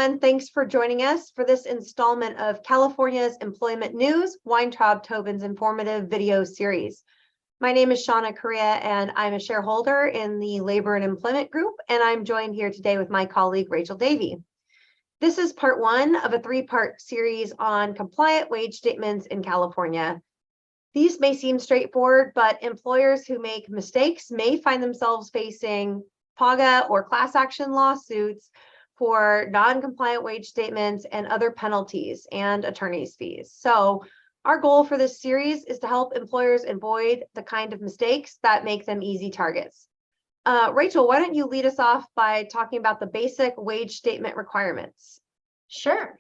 everyone. Thanks for joining us for this installment of California's Employment News, Weintraub Tobin's informative video series. My name is Shauna Correia, and I'm a shareholder in the Labor and Employment Group, and I'm joined here today with my colleague, Rachel Davey. This is part one of a three-part series on compliant wage statements in California. These may seem straightforward, but employers who make mistakes may find themselves facing PAGA or class action lawsuits for non-compliant wage statements and other penalties and attorney's fees. So our goal for this series is to help employers avoid the kind of mistakes that make them easy targets. Rachel, why don't you lead us off by talking about the basic wage statement requirements? Sure.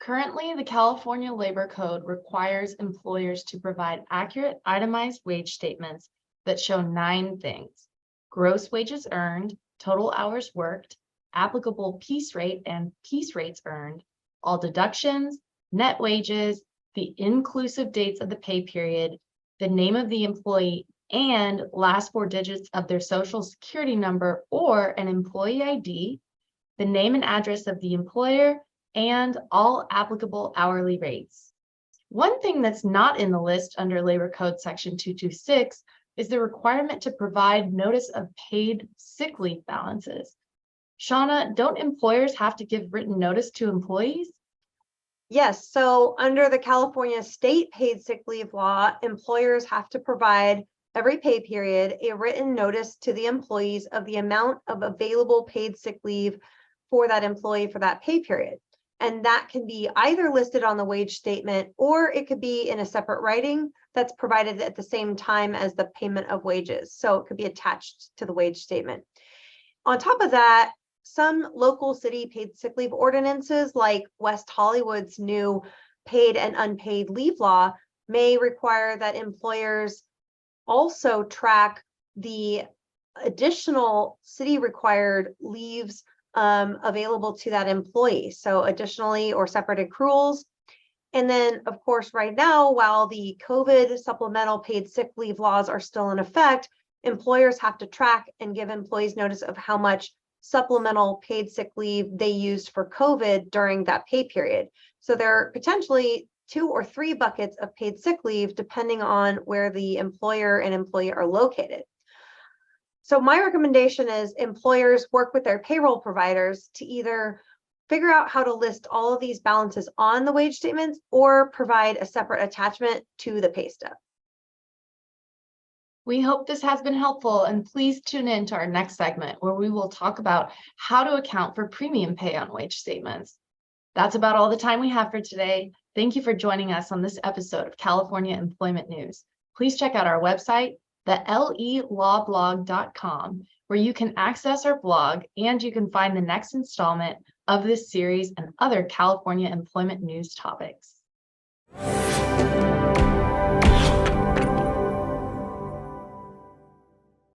Currently, the California Labor Code requires employers to provide accurate itemized wage statements that show 9 things: gross wages earned, total hours worked, applicable piece rate and piece rates earned, all deductions, net wages, the inclusive dates of the pay period, the name of the employee, and last 4 digits of their social security number or an employee ID, the name and address of the employer, and all applicable hourly rates. One thing that's not in the list under Labor Code Section 226 is the requirement to provide notice of paid sick leave balances. Shauna, don't employers have to give written notice to employees? Yes, so under the California state paid sick leave law, employers have to provide every pay period a written notice to the employees of the amount of available paid sick leave for that employee for that pay period. And that can be either listed on the wage statement or it could be in a separate writing that's provided at the same time as the payment of wages. So it could be attached to the wage statement. On top of that, some local city paid sick leave ordinances, like West Hollywood's new paid and unpaid leave law, may require that employers also track the additional city required leaves available to that employee. So additionally or separate accruals. And then, of course, right now, while the COVID supplemental paid sick leave laws are still in effect, employers have to track and give employees notice of how much supplemental paid sick leave they used for COVID during that pay period. So there are potentially 2 or 3 buckets of paid sick leave, depending on where the employer and employee are located. So my recommendation is employers work with their payroll providers to either figure out how to list all of these balances on the wage statements or provide a separate attachment to the pay stub. We hope this has been helpful, and please tune in to our next segment where we will talk about how to account for premium pay on wage statements. That's about all the time we have for today. Thank you for joining us on this episode of California Employment News. Please check out our website, thelawblog.com, where you can access our blog and you can find the next installment of this series and other California employment news topics.